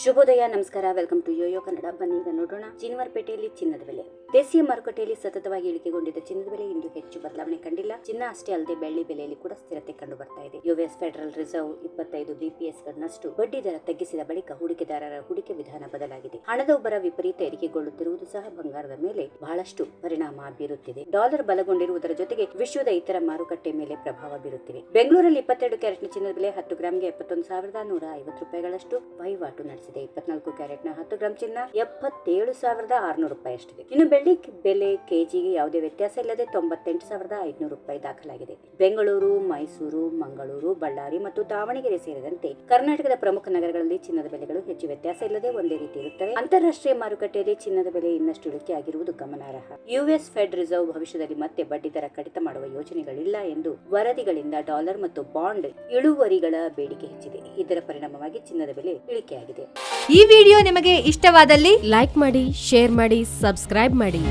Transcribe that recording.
ಶುಭೋದಯ, ನಮಸ್ಕಾರ. Welcome to Yoyo Kannada. ಬನ್ನಿ ಈಗ ನೋಡೋಣ ಚಿನ್ನವರಪೇಟೆಯಲ್ಲಿ ಚಿನ್ನದ ಬೆಲೆ. ದೇಶೀಯ ಮಾರುಕಟ್ಟೆಯಲ್ಲಿ ಸತತವಾಗಿ ಇಳಿಕೆಗೊಂಡಿದ್ದ ಚಿನ್ನದ ಬೆಲೆ ಇಂದು ಹೆಚ್ಚು ಬದಲಾವಣೆ ಕಂಡಿಲ್ಲ. ಚಿನ್ನ ಅಷ್ಟೇ ಅಲ್ಲದೆ ಬೆಳ್ಳಿ ಬೆಲೆಯಲ್ಲಿ ಕೂಡ ಸ್ಥಿರತೆ ಕಂಡು ಬರ್ತಾ ಇದೆ. ಯುಎಸ್ ಫೆಡರಲ್ ರಿಸರ್ವ್ 25 BPS ಗಳನ್ನಷ್ಟು ಬಡ್ಡಿ ದರ ತಗ್ಗಿಸಿದ ಬಳಿಕ ಹೂಡಿಕೆದಾರರ ಹೂಡಿಕೆ ವಿಧಾನ ಬದಲಾಗಿದೆ. ಹಣದ ಉಬ್ಬರ ವಿಪರೀತ ಏರಿಕೆಗೊಳ್ಳುತ್ತಿರುವುದು ಸಹ ಬಂಗಾರದ ಮೇಲೆ ಬಹಳಷ್ಟು ಪರಿಣಾಮ ಬೀರುತ್ತಿದೆ. ಡಾಲರ್ ಬಲಗೊಂಡಿರುವುದರ ಜೊತೆಗೆ ವಿಶ್ವದ ಇತರ ಮಾರುಕಟ್ಟೆ ಮೇಲೆ ಪ್ರಭಾವ ಬೀರುತ್ತಿವೆ. ಬೆಂಗಳೂರಲ್ಲಿ 22 ಕ್ಯಾರೆಟ್ನ ಚಿನ್ನದ ಬೆಲೆ 10 ಗ್ರಾಂಗೆ 71,150 ರೂಪಾಯಿಗಳಷ್ಟು ವಹಿವಾಟು ನಡೆಸಿದೆ. 24 ಕ್ಯಾರೆಟ್ನ 10 ಗ್ರಾಂ ಚಿನ್ನ 77,600 ರೂಪಾಯಿ ಅಷ್ಟಿದೆ. ಇನ್ನು ಬೆಳ್ಳಿ ಬೆಲೆ ಕೆಜಿಗೆ ಯಾವುದೇ ವ್ಯತ್ಯಾಸ ಇಲ್ಲದೆ 98,500 ರೂಪಾಯಿ ದಾಖಲಾಗಿದೆ. ಬೆಂಗಳೂರು, ಮೈಸೂರು, ಮಂಗಳೂರು, ಬಳ್ಳಾರಿ ಮತ್ತು ದಾವಣಗೆರೆ ಸೇರಿದಂತೆ ಕರ್ನಾಟಕದ ಪ್ರಮುಖ ನಗರಗಳಲ್ಲಿ ಚಿನ್ನದ ಬೆಲೆಗಳು ಹೆಚ್ಚು ವ್ಯತ್ಯಾಸ ಇಲ್ಲದೆ ಒಂದೇ ರೀತಿ ಇರುತ್ತವೆ. ಅಂತಾರಾಷ್ಟ್ರೀಯ ಮಾರುಕಟ್ಟೆಯಲ್ಲಿ ಚಿನ್ನದ ಬೆಲೆ ಇನ್ನಷ್ಟು ಇಳಿಕೆ ಆಗಿರುವುದು ಗಮನಾರ್ಹ. ಯುಎಸ್ ಫೆಡ್ ರಿಸರ್ವ್ ಭವಿಷ್ಯದಲ್ಲಿ ಮತ್ತೆ ಬಡ್ಡಿ ದರ ಕಡಿತ ಮಾಡುವ ಯೋಜನೆಗಳಿಲ್ಲ ಎಂದು ವರದಿಗಳಿಂದ ಡಾಲರ್ ಮತ್ತು ಬಾಂಡ್ ಇಳುವರಿಗಳ ಬೇಡಿಕೆ ಹೆಚ್ಚಿದೆ. ಇದರ ಪರಿಣಾಮವಾಗಿ ಚಿನ್ನದ ಬೆಲೆ ಇಳಿಕೆಯಾಗಿದೆ. ಈ ವಿಡಿಯೋ ನಿಮಗೆ ಇಷ್ಟವಾದಲ್ಲಿ ಲೈಕ್ ಮಾಡಿ, ಶೇರ್ ಮಾಡಿ, ಸಬ್ಸ್ಕ್ರೈಬ್ ಮಾಡಿ.